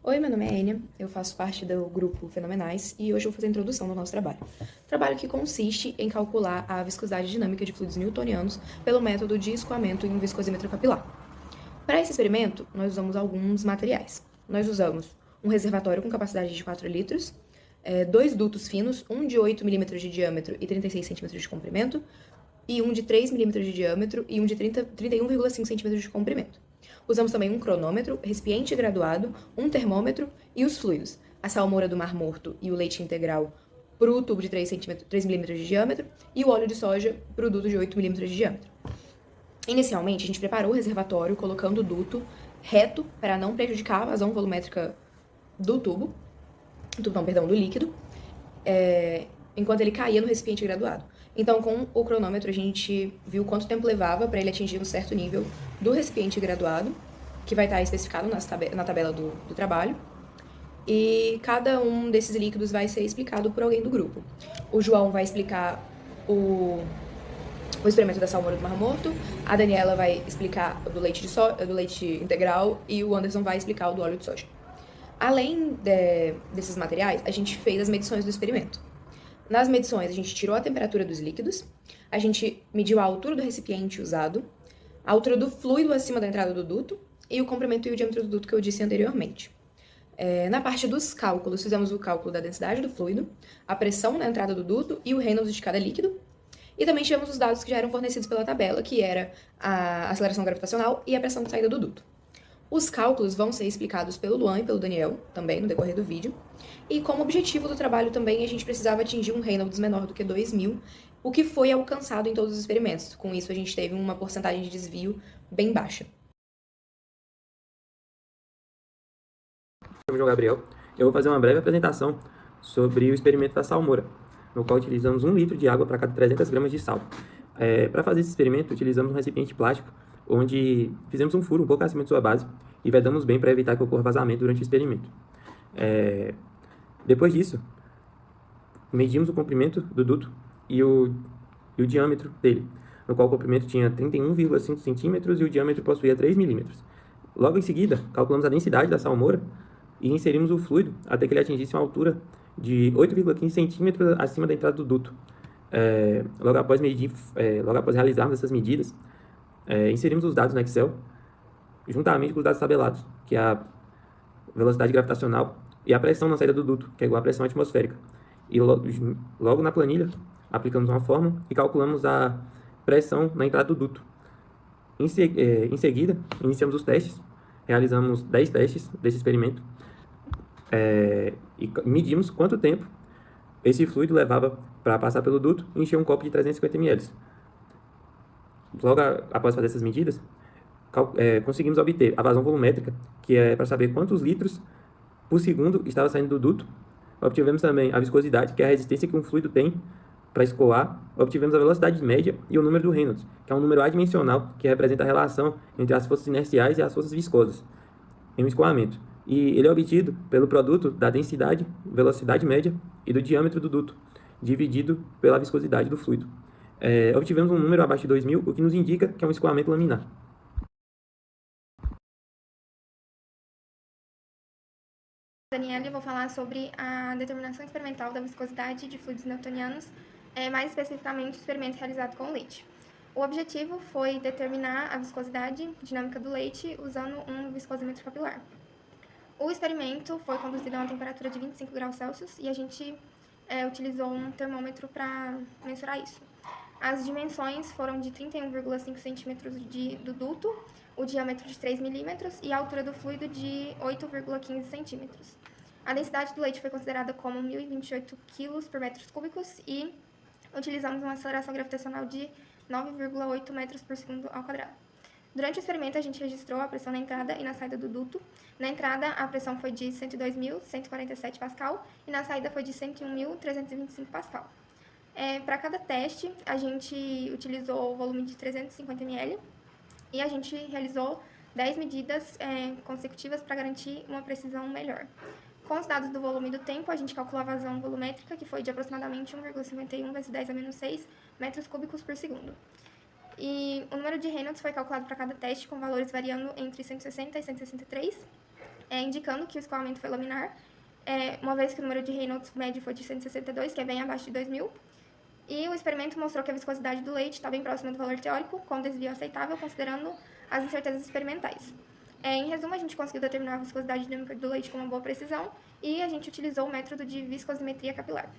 Oi, meu nome é Enia, eu faço parte do grupo Fenomenais e hoje eu vou fazer a introdução do nosso trabalho. Trabalho que consiste em calcular a viscosidade dinâmica de fluidos newtonianos pelo método de escoamento em um viscosímetro capilar. Para esse experimento, nós usamos alguns materiais. Nós usamos um reservatório com capacidade de 4 litros, dois dutos finos, um de 8 milímetros de diâmetro e 36 centímetros de comprimento, e um de 3 milímetros de diâmetro e um de 31,5 centímetros de comprimento. Usamos também um cronômetro, recipiente graduado, um termômetro e os fluidos, a salmoura do Mar Morto e o leite integral para o tubo de 3 milímetros de diâmetro e o óleo de soja para o duto de 8 milímetros de diâmetro. Inicialmente, a gente preparou o reservatório colocando o duto reto para não prejudicar a vazão volumétrica do do líquido, enquanto ele caía no recipiente graduado. Então, com o cronômetro, a gente viu quanto tempo levava para ele atingir um certo nível do recipiente graduado, que vai estar especificado na tabela do trabalho. E cada um desses líquidos vai ser explicado por alguém do grupo. O João vai explicar o experimento da salmoura do Mar Morto, a Daniela vai explicar do leite integral e o Anderson vai explicar o do óleo de soja. Além desses materiais, a gente fez as medições do experimento. Nas medições, a gente tirou a temperatura dos líquidos, a gente mediu a altura do recipiente usado, a altura do fluido acima da entrada do duto e o comprimento e o diâmetro do duto que eu disse anteriormente. Na parte dos cálculos, fizemos o cálculo da densidade do fluido, a pressão na entrada do duto e o Reynolds de cada líquido. E também tivemos os dados que já eram fornecidos pela tabela, que era a aceleração gravitacional e a pressão de saída do duto. Os cálculos vão ser explicados pelo Luan e pelo Daniel, também no decorrer do vídeo. E como objetivo do trabalho também, a gente precisava atingir um Reynolds menor do que 2.000, o que foi alcançado em todos os experimentos. Com isso, a gente teve uma porcentagem de desvio bem baixa. Eu sou o Gabriel. Eu vou fazer uma breve apresentação sobre o experimento da salmoura, no qual utilizamos 1 litro de água para cada 300 gramas de sal. Para fazer esse experimento, utilizamos um recipiente plástico, onde fizemos um furo um pouco acima de sua base e vedamos bem para evitar que ocorra vazamento durante o experimento. Depois disso, medimos o comprimento do duto e o diâmetro dele, no qual o comprimento tinha 31,5 centímetros e o diâmetro possuía 3 milímetros. Logo em seguida, calculamos a densidade da salmoura e inserimos o fluido até que ele atingisse uma altura de 8,15 centímetros acima da entrada do duto. Logo após realizarmos essas medidas, inserimos os dados no Excel, juntamente com os dados tabelados, que é a velocidade gravitacional e a pressão na saída do duto, que é igual à pressão atmosférica. E logo na planilha, aplicamos uma fórmula e calculamos a pressão na entrada do duto. Em seguida, iniciamos os testes, realizamos 10 testes desse experimento e medimos quanto tempo esse fluido levava para passar pelo duto e encher um copo de 350 ml. Logo após fazer essas medidas, conseguimos obter a vazão volumétrica, que é para saber quantos litros por segundo estava saindo do duto. Obtivemos também a viscosidade, que é a resistência que um fluido tem para escoar. Obtivemos a velocidade média e o número do Reynolds, que é um número adimensional que representa a relação entre as forças inerciais e as forças viscosas em um escoamento. E ele é obtido pelo produto da densidade, velocidade média e do diâmetro do duto, dividido pela viscosidade do fluido. Obtivemos um número abaixo de 2.000, o que nos indica que é um escoamento laminar. Daniela, eu vou falar sobre a determinação experimental da viscosidade de fluidos newtonianos, mais especificamente o experimento realizado com o leite. O objetivo foi determinar a viscosidade dinâmica do leite usando um viscosímetro capilar. O experimento foi conduzido a uma temperatura de 25 graus Celsius e a gente utilizou um termômetro para mensurar isso. As dimensões foram de 31,5 centímetros do duto, o diâmetro de 3 milímetros e a altura do fluido de 8,15 centímetros. A densidade do leite foi considerada como 1.028 kg por metros cúbicos e utilizamos uma aceleração gravitacional de 9,8 metros por segundo ao quadrado. Durante o experimento, a gente registrou a pressão na entrada e na saída do duto. Na entrada, a pressão foi de 102.147 pascal e na saída foi de 101.325 pascal. Para cada teste, a gente utilizou o volume de 350 ml e a gente realizou 10 medidas consecutivas para garantir uma precisão melhor. Com os dados do volume e do tempo, a gente calculou a vazão volumétrica, que foi de aproximadamente 1,51 vezes 10 a menos 6 metros cúbicos por segundo. E o número de Reynolds foi calculado para cada teste, com valores variando entre 160 e 163. indicando que o escoamento foi laminar, uma vez que o número de Reynolds médio foi de 162, que é bem abaixo de 2000, e o experimento mostrou que a viscosidade do leite está bem próxima do valor teórico, com desvio aceitável, considerando as incertezas experimentais. Em resumo, a gente conseguiu determinar a viscosidade dinâmica do leite com uma boa precisão e a gente utilizou o método de viscosimetria capilar.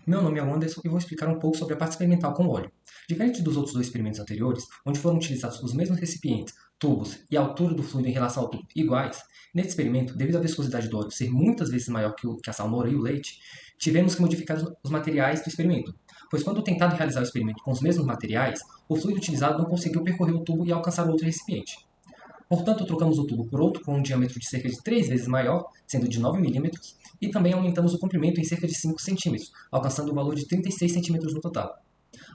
Meu nome é Anderson e vou explicar um pouco sobre a parte experimental com óleo. Diferente dos outros dois experimentos anteriores, onde foram utilizados os mesmos recipientes, tubos e a altura do fluido em relação ao tubo iguais, nesse experimento, devido à viscosidade do óleo ser muitas vezes maior que a salmoura e o leite, tivemos que modificar os materiais do experimento, pois quando tentado realizar o experimento com os mesmos materiais, o fluido utilizado não conseguiu percorrer o tubo e alcançar o outro recipiente. Portanto, trocamos o tubo por outro com um diâmetro de cerca de 3 vezes maior, sendo de 9 mm, e também aumentamos o comprimento em cerca de 5 cm, alcançando o valor de 36 cm no total.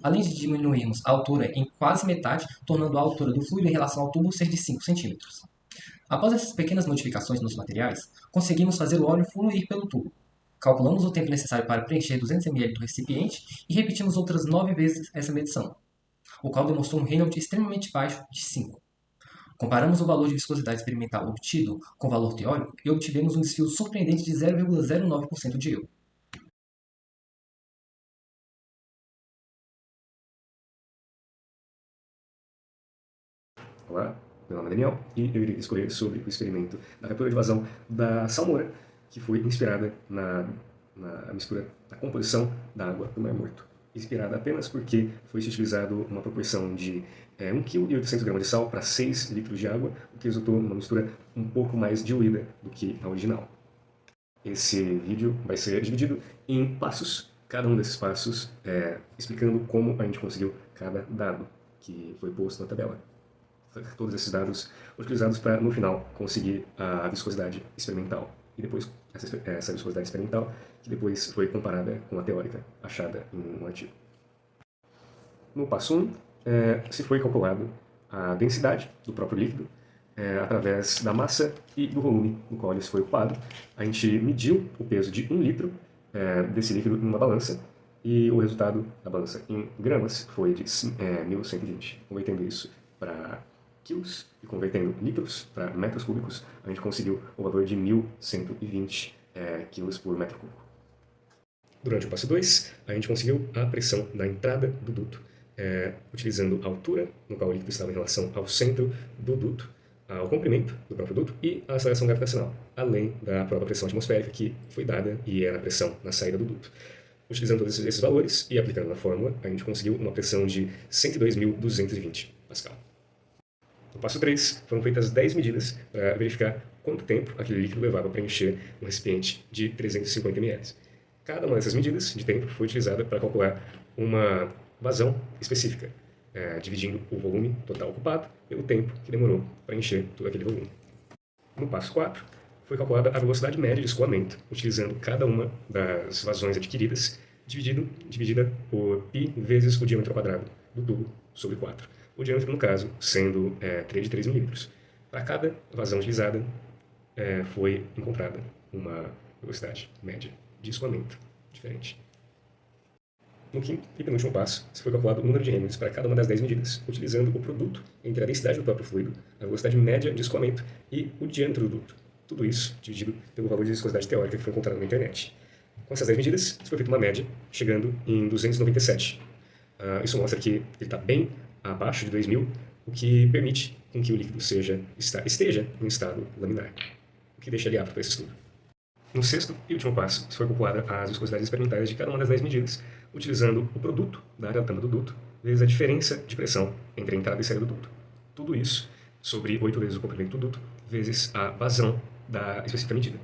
Além de diminuirmos a altura em quase metade, tornando a altura do fluido em relação ao tubo ser de 5 cm. Após essas pequenas modificações nos materiais, conseguimos fazer o óleo fluir pelo tubo. Calculamos o tempo necessário para preencher 200 ml do recipiente e repetimos outras 9 vezes essa medição, o qual demonstrou um Reynolds extremamente baixo de 5. Comparamos o valor de viscosidade experimental obtido com o valor teórico e obtivemos um desvio surpreendente de 0,09% de erro. Olá, meu nome é Daniel e eu irei discorrer sobre o experimento da captura de vazão da salmoura, que foi inspirada na mistura, na composição da água do Mar Morto. Inspirada apenas porque foi utilizado uma proporção de 1,8 kg de sal para 6 litros de água, o que resultou numa mistura um pouco mais diluída do que a original. Esse vídeo vai ser dividido em passos, cada um desses passos explicando como a gente conseguiu cada dado que foi posto na tabela. Todos esses dados utilizados para, no final, conseguir a viscosidade experimental. E depois, essa viscosidade experimental, que depois foi comparada com a teórica, achada em um artigo. No passo 1, se foi calculado a densidade do próprio líquido, através da massa e do volume no qual ele foi ocupado. A gente mediu o peso de 1 litro desse líquido em uma balança, e o resultado da balança em gramas foi de 1.120. Convertendo isso para quilos e convertendo litros para metros cúbicos, a gente conseguiu o valor de 1.120 quilos por metro cúbico. Durante o passo 2, a gente conseguiu a pressão da entrada do duto, utilizando a altura no qual o líquido estava em relação ao centro do duto, ao comprimento do próprio duto e a aceleração gravitacional, além da própria pressão atmosférica que foi dada e era a pressão na saída do duto. Utilizando todos esses valores e aplicando na fórmula, a gente conseguiu uma pressão de 102.220 pascal. No passo 3, foram feitas 10 medidas para verificar quanto tempo aquele líquido levava para encher um recipiente de 350 ml. Cada uma dessas medidas de tempo foi utilizada para calcular uma vazão específica, dividindo o volume total ocupado pelo tempo que demorou para encher todo aquele volume. No passo 4, foi calculada a velocidade média de escoamento, utilizando cada uma das vazões adquiridas, dividida por π vezes o diâmetro quadrado do tubo sobre 4. O diâmetro, no caso, sendo de 3 milímetros. Para cada vazão utilizada, foi encontrada uma velocidade média de escoamento diferente. No quinto e penúltimo passo, se foi calculado o número de Reynolds para cada uma das 10 medidas, utilizando o produto entre a densidade do próprio fluido, a velocidade média de escoamento e o diâmetro do duto. Tudo isso dividido pelo valor de viscosidade teórica que foi encontrado na internet. Com essas 10 medidas, foi feita uma média, chegando em 297. Isso mostra que ele está bem abaixo de 2.000, o que permite com que o líquido esteja em estado laminar, o que deixa ele apto para esse estudo. No sexto e último passo, foi calculada as viscosidades experimentais de cada uma das 10 medidas, utilizando o produto da área da tampa do duto, vezes a diferença de pressão entre a entrada e saída do duto. Tudo isso sobre 8 vezes o comprimento do duto, vezes a vazão da específica medida.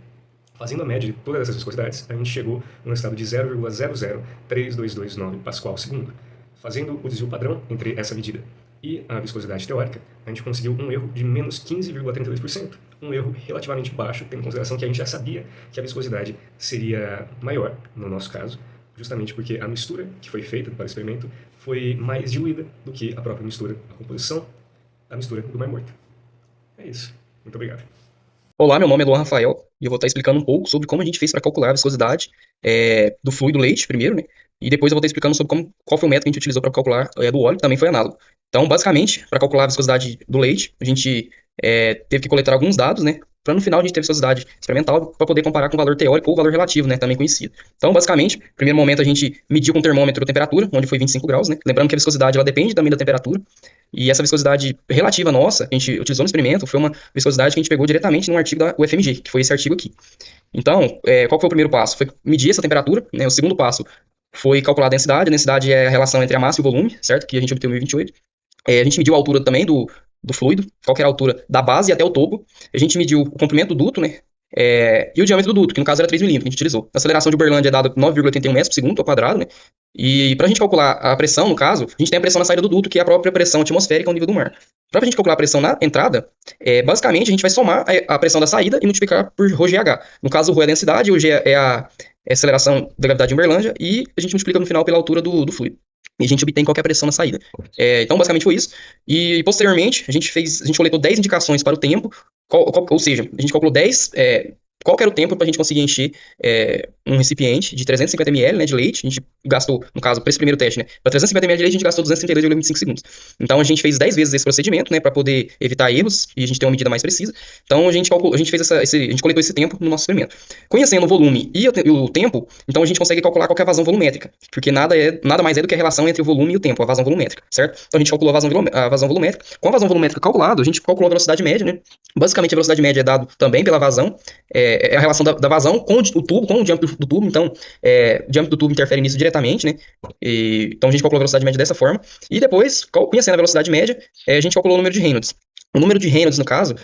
Fazendo a média de todas essas viscosidades, a gente chegou num estado de 0,00322,9 pascal segundo. Fazendo o desvio padrão entre essa medida e a viscosidade teórica, a gente conseguiu um erro de menos 15,32%. Um erro relativamente baixo, tendo em consideração que a gente já sabia que a viscosidade seria maior, no nosso caso, justamente porque a mistura que foi feita para o experimento foi mais diluída do que a própria mistura, a composição da mistura do Mar Morto. É isso. Muito obrigado. Olá, meu nome é Luan Rafael e eu vou estar explicando um pouco sobre como a gente fez para calcular a viscosidade do fluido leite, primeiro, né? E depois eu vou estar explicando sobre qual foi o método que a gente utilizou para calcular do óleo, que também foi análogo. Então, basicamente, para calcular a viscosidade do leite, a gente teve que coletar alguns dados, né? Para no final a gente ter a viscosidade experimental para poder comparar com o valor teórico ou o valor relativo, né? Também conhecido. Então, basicamente, no primeiro momento a gente mediu com o termômetro a temperatura, onde foi 25 graus, né? Lembrando que a viscosidade ela depende também da temperatura. E essa viscosidade relativa nossa, que a gente utilizou no experimento, foi uma viscosidade que a gente pegou diretamente num artigo da UFMG, que foi esse artigo aqui. Então, qual foi o primeiro passo? Foi medir essa temperatura, né? O segundo passo foi calcular a densidade. A densidade é a relação entre a massa e o volume, certo? Que a gente obteve em 2028. A gente mediu a altura também do fluido, qual que era a altura da base até o topo. A gente mediu o comprimento do duto, né? E o diâmetro do duto, que no caso era 3 milímetros, que a gente utilizou. A aceleração de Uberlândia é dada 9,81 metros por segundo ao quadrado, né? E para a gente calcular a pressão, no caso, a gente tem a pressão na saída do duto, que é a própria pressão atmosférica ao nível do mar. Para a gente calcular a pressão na entrada, basicamente a gente vai somar a pressão da saída e multiplicar por ρgh. No caso, o ρ é a densidade, o g é a aceleração da gravidade de Uberlândia, e a gente multiplica no final pela altura do fluido. E a gente obtém qual que é a pressão na saída. Então, basicamente foi isso. E posteriormente, a gente coletou 10 indicações para o tempo, ou seja, a gente calculou 10 qual que era o tempo para a gente conseguir encher um recipiente de 350 ml, né, de leite. A gente gastou, no caso, para esse primeiro teste, né, para 350 ml de leite, a gente gastou 232,25 segundos. Então, a gente fez 10 vezes esse procedimento, né, para poder evitar erros e a gente ter uma medida mais precisa. Então, a gente coletou esse tempo no nosso experimento. Conhecendo o volume e o tempo, então a gente consegue calcular qual que é a vazão volumétrica, porque nada mais é do que a relação entre o volume e o tempo, a vazão volumétrica, certo? Então, a gente calculou a vazão volumétrica. Com a vazão volumétrica calculada, a gente calculou a velocidade média, né? Basicamente, a velocidade média é dado também pela vazão, é a relação da vazão com o tubo, com o diâmetro do tubo. Então, o diâmetro do tubo interfere nisso diretamente, né? Então, a gente calculou a velocidade média dessa forma. E depois, conhecendo a velocidade média, a gente calculou o número de Reynolds. O número de Reynolds, no caso,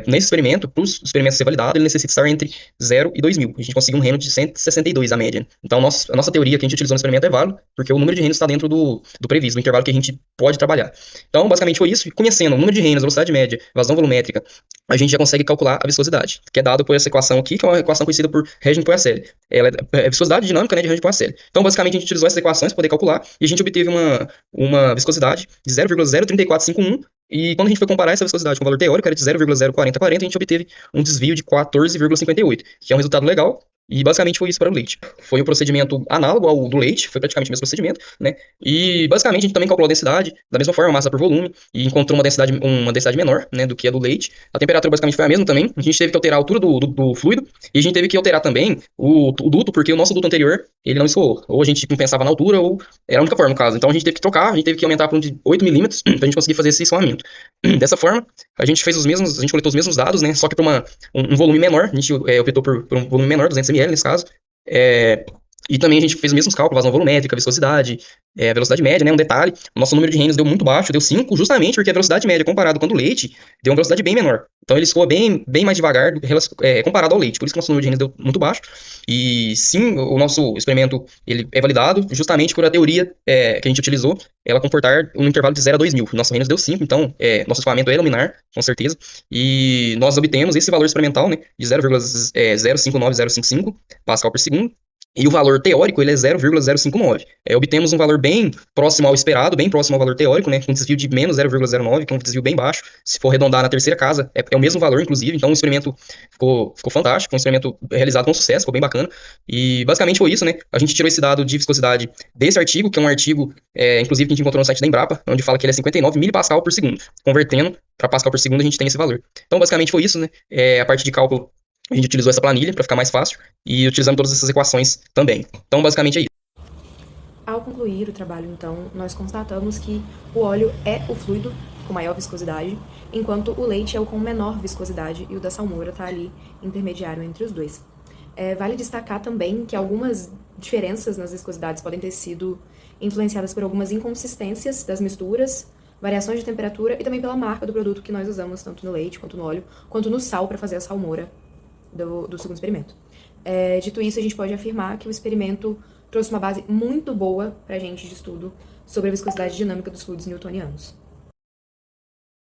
nesse experimento, para o experimento ser validado, ele necessita estar entre 0 e 2.000. A gente conseguiu um Reynolds de 162, a média. Então, a nossa teoria que a gente utilizou no experimento é válida, porque o número de Reynolds está dentro do previsto, do intervalo que a gente pode trabalhar. Então, basicamente foi isso. Conhecendo o número de Reynolds, velocidade média, vazão volumétrica, a gente já consegue calcular a viscosidade, que é dado por essa equação aqui, que é uma equação conhecida por Regin-Poiseuille. Ela é viscosidade dinâmica, né, de Regin-Poiseuille. Então, basicamente, a gente utilizou essas equações para poder calcular e a gente obteve uma viscosidade de 0,03451. E quando a gente foi comparar essa viscosidade com o valor teórico, era de 0,04040, a gente obteve um desvio de 14,58, que é um resultado legal. E basicamente foi isso para o leite. Foi um procedimento análogo ao do leite, foi praticamente o mesmo procedimento, né? E basicamente a gente também calculou a densidade, da mesma forma, massa por volume, e encontrou uma densidade menor, né, do que a do leite. A temperatura basicamente foi a mesma também. A gente teve que alterar a altura do fluido, e a gente teve que alterar também o duto, porque o nosso duto anterior, ele não escoou. Ou a gente compensava na altura, ou era a única forma, no caso. Então a gente teve que trocar, a gente teve que aumentar para um de 8 milímetros, para a gente conseguir fazer esse escoamento. Dessa forma, a gente coletou os mesmos dados, né, só que para um volume menor. A gente optou por um volume menor, 200 ml nesse caso. E também a gente fez os mesmos cálculos, vazão volumétrica, viscosidade, velocidade média, né? Um detalhe, o nosso número de Reynolds deu muito baixo, deu 5, justamente porque a velocidade média comparado com a do leite deu uma velocidade bem menor. Então ele escoa bem mais devagar comparado ao leite, por isso que o nosso número de Reynolds deu muito baixo. E sim, o nosso experimento ele é validado justamente por a teoria que a gente utilizou, ela comportar um intervalo de 0 a 2.000. Nosso Reynolds deu 5, então nosso escoamento é luminar, com certeza. E nós obtemos esse valor experimental, né, de 0,059055 Pascal por segundo. E o valor teórico, ele é 0,059. Obtemos um valor bem próximo ao esperado, bem próximo ao valor teórico, né? Com um desvio de menos 0,09, que é um desvio bem baixo. Se for arredondar na terceira casa, é o mesmo valor, inclusive. Então, o experimento ficou fantástico. Um experimento realizado com sucesso, ficou bem bacana. E, basicamente, foi isso, né? A gente tirou esse dado de viscosidade desse artigo, que é um artigo, inclusive, que a gente encontrou no site da Embrapa, onde fala que ele é 59 milipascal por segundo. Convertendo para pascal por segundo, a gente tem esse valor. Então, basicamente, foi isso, né? A parte de cálculo, a gente utilizou essa planilha para ficar mais fácil e utilizando todas essas equações também. Então, basicamente é isso. Ao concluir o trabalho, então, nós constatamos que o óleo é o fluido com maior viscosidade, enquanto o leite é o com menor viscosidade e o da salmoura está ali intermediário entre os dois. Vale destacar também que algumas diferenças nas viscosidades podem ter sido influenciadas por algumas inconsistências das misturas, variações de temperatura e também pela marca do produto que nós usamos, tanto no leite, quanto no óleo, quanto no sal para fazer a salmoura do segundo experimento. Dito isso, a gente pode afirmar que o experimento trouxe uma base muito boa para a gente de estudo sobre a viscosidade dinâmica dos fluidos newtonianos.